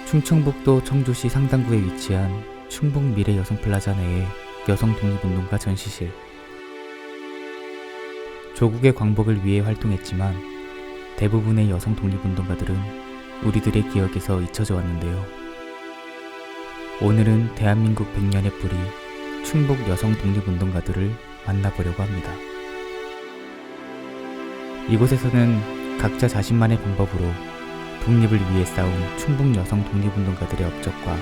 충청북도 청주시 상당구에 위치한 충북미래여성플라자 내의 여성독립운동가 전시실. 조국의 광복을 위해 활동했지만 대부분의 여성 독립운동가들은 우리들의 기억에서 잊혀져 왔는데요. 오늘은 대한민국 100년의 뿌리 충북 여성 독립운동가들을 만나보려고 합니다. 이곳에서는 각자 자신만의 방법으로 독립을 위해 싸운 충북 여성 독립운동가들의 업적과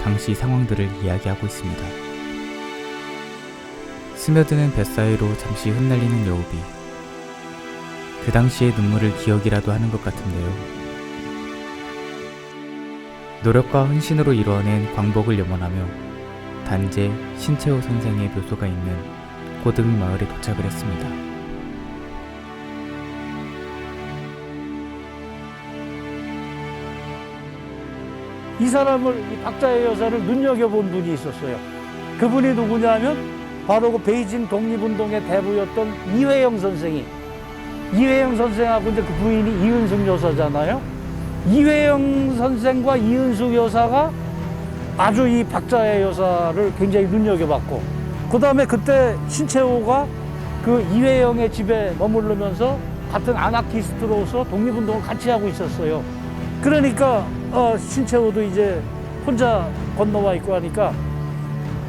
당시 상황들을 이야기하고 있습니다. 스며드는 뱃사이로 잠시 흩날리는 여우비. 그 당시의 눈물을 기억이라도 하는 것 같은데요. 노력과 헌신으로 이루어낸 광복을 염원하며 단재 신채호 선생의 묘소가 있는 고등이 마을에 도착을 했습니다. 이 사람을, 이 박자의 여사를 눈여겨본 분이 있었어요. 그분이 누구냐면 바로 그 베이징 독립운동의 대부였던 이회영 선생이, 이회영 선생하고 이제 그 부인이 이은숙 여사잖아요. 이회영 선생과 이은숙 여사가 아주 이 박자의 여사를 굉장히 눈여겨봤고, 그 다음에 그때 신채호가 그 이회영의 집에 머무르면서 같은 아나키스트로서 독립운동을 같이 하고 있었어요. 그러니까 신채호도 이제 혼자 건너와 있고 하니까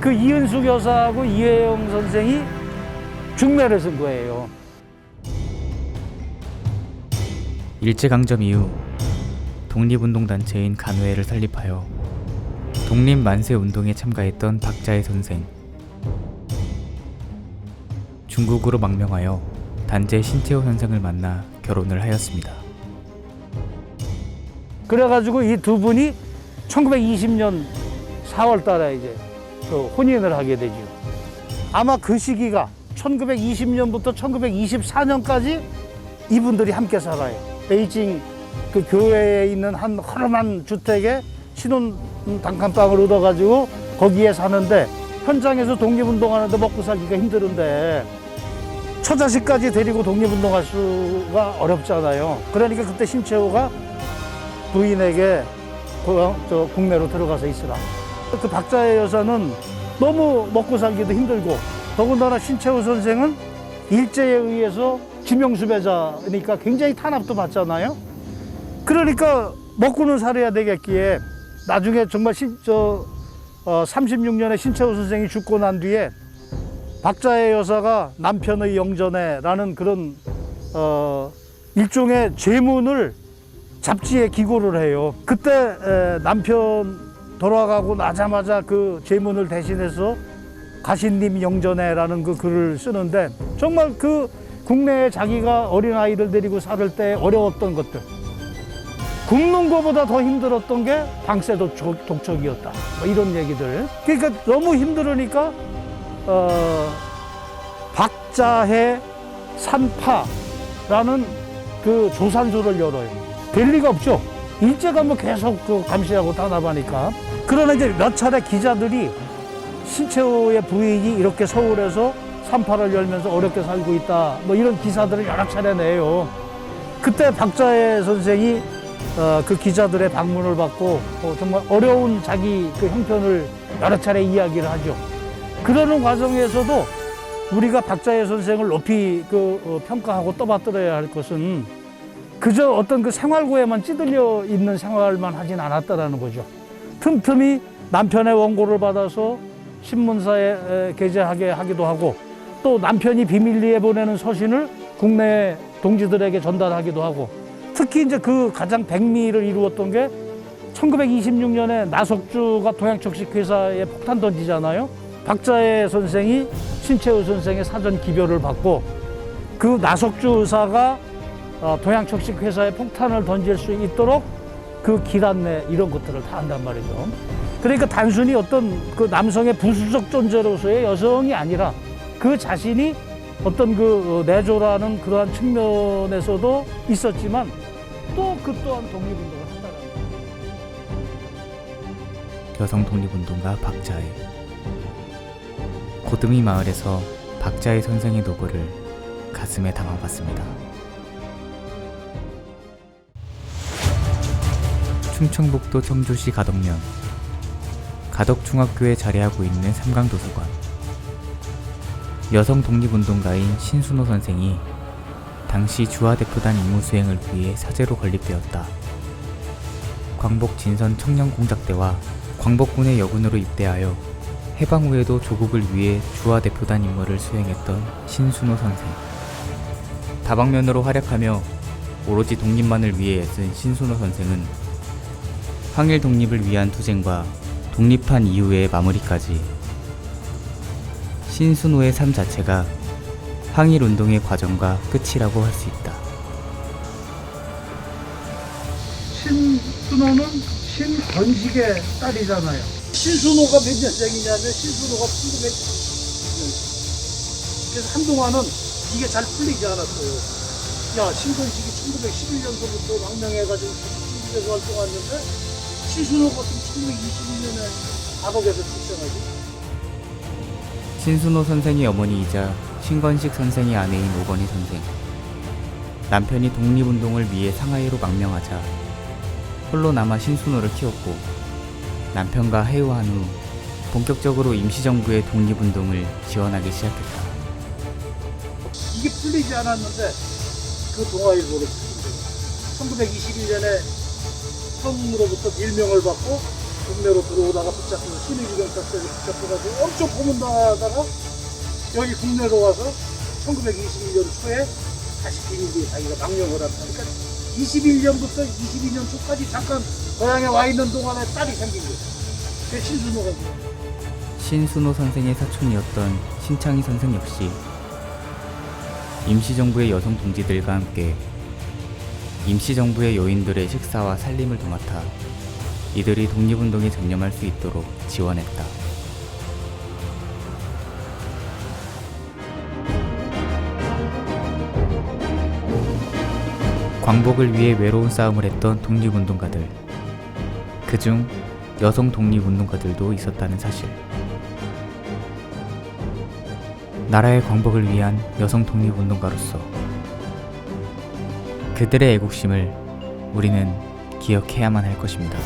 그 이은숙 여사하고 이회영 선생이 중매를 쓴 거예요. 일제강점 이후 독립운동단체인 간호회를 설립하여 독립만세운동에 참가했던 박자의 선생. 중국으로 망명하여 단재 신채호 선생을 만나 결혼을 하였습니다. 그래가지고 이 두 분이 1920년 4월 달에 이제 혼인을 하게 되죠. 아마 그 시기가 1920년부터 1924년까지 이분들이 함께 살아요. 베이징 그 교회에 있는 한 허름한 주택에 신혼 단칸방을 얻어가지고 거기에 사는데, 현장에서 독립운동하는데 먹고 살기가 힘들은데 처자식까지 데리고 독립운동할 수가 어렵잖아요. 그러니까 그때 신채호가 부인에게 국내로 들어가서 있으라. 그 박자의 여사는 너무 먹고 살기도 힘들고, 더군다나 신채호 선생은 일제에 의해서 지명수배자니까 굉장히 탄압도 받잖아요. 그러니까 먹고는 살아야 되겠기에 나중에 정말 36년에 신채호 선생이 죽고 난 뒤에 박자의 여사가 남편의 영전에라는 그런 일종의 제문을 잡지에 기고를 해요. 그때 남편 돌아가고 나자마자 그 제문을 대신해서 가신님 영전에라는 그 글을 쓰는데, 정말 그 국내에 자기가 어린아이들 데리고 살 때 어려웠던 것들, 굶는 것보다 더 힘들었던 게 방세 독촉이었다, 뭐 이런 얘기들. 그러니까 너무 힘들으니까 박자해 산파라는 그 조산소를 열어요. 될 리가 없죠. 일제가 뭐 계속 그 감시하고 탄압하니까. 그러나 이제 몇 차례 기자들이 신채호의 부인이 이렇게 서울에서 산파를 열면서 어렵게 살고 있다, 뭐 이런 기사들을 여러 차례 내요. 그때 박자의 선생이 그 기자들의 방문을 받고 정말 어려운 자기 그 형편을 여러 차례 이야기를 하죠. 그러는 과정에서도 우리가 박자의 선생을 높이 평가하고 떠받들어야 할 것은 그저 어떤 그 생활고에만 찌들려 있는 생활만 하진 않았다라는 거죠. 틈틈이 남편의 원고를 받아서 신문사에 게재하게 하기도 하고, 또 남편이 비밀리에 보내는 서신을 국내 동지들에게 전달하기도 하고, 특히 이제 그 가장 백미를 이루었던 게 1926년에 나석주가 동양척식회사에 폭탄 던지잖아요. 박자의 선생이 신채호 선생의 사전 기별을 받고, 그 나석주 의사가 동양척식회사에 폭탄을 던질 수 있도록 그 길 안내 이런 것들을 다 한단 말이죠. 그러니까 단순히 어떤 그 남성의 부수적 존재로서의 여성이 아니라 그 자신이 어떤 그 내조라는 그러한 측면에서도 있었지만 또 그 또한 독립운동을 한다는 거예요. 여성 독립운동가 박자의. 고등이 마을에서 박자의 선생의 노고를 가슴에 담아봤습니다. 충청북도 청주시 가덕면 가덕중학교에 자리하고 있는 삼강도서관. 여성 독립운동가인 신순호 선생이 당시 주화대표단 임무 수행을 위해 사제로 건립되었다. 광복 진선 청년공작대와 광복군의 여군으로 입대하여 해방 후에도 조국을 위해 주화대표단 임무를 수행했던 신순호 선생. 다방면으로 활약하며 오로지 독립만을 위해 애쓴 신순호 선생은 항일 독립을 위한 투쟁과 독립한 이후의 마무리까지 신순호의 삶 자체가 항일 운동의 과정과 끝이라고 할 수 있다. 신순호는 신건식의 딸이잖아요. 신순호가 몇 년생이냐면 신순호가 1900. 그래서 한동안은 이게 잘 풀리지 않았어요. 야, 신건식이 1911년도부터 망명해가지고 중국에서 활동했는데 신순호 같은 1922년에 가덕에서 출생하지. 신순호 선생의 어머니이자 신건식 선생의 아내인 오건희 선생. 남편이 독립운동을 위해 상하이로 망명하자 홀로 남아 신순호를 키웠고, 남편과 해우한 후 본격적으로 임시정부의 독립운동을 지원하기 시작했다. 이게 풀리지 않았는데 그 동아일보를 풀린 거예요. 1921년에 성으로부터 밀명을 받고 국내로 들어오다가 붙잡혀서 신의주경찰서에 붙잡혀가지고 엄청 고문당하다가 여기 국내로 와서 1922년 초에 다시 비밀리에 자기가 망명을 한다. 그러니까 21년부터 22년 초까지 잠깐 고향에 와 있는 동안에 딸이 생긴 거예요. 그게 신순호가. 신순호 선생의 사촌이었던 신창희 선생 역시 임시정부의 여성 동지들과 함께 임시정부의 요인들의 식사와 살림을 도맡아 이들이 독립운동에 전념할 수 있도록 지원했다. 광복을 위해 외로운 싸움을 했던 독립운동가들, 그중 여성 독립운동가들도 있었다는 사실. 나라의 광복을 위한 여성 독립운동가로서 그들의 애국심을 우리는 기억해야만 할 것입니다.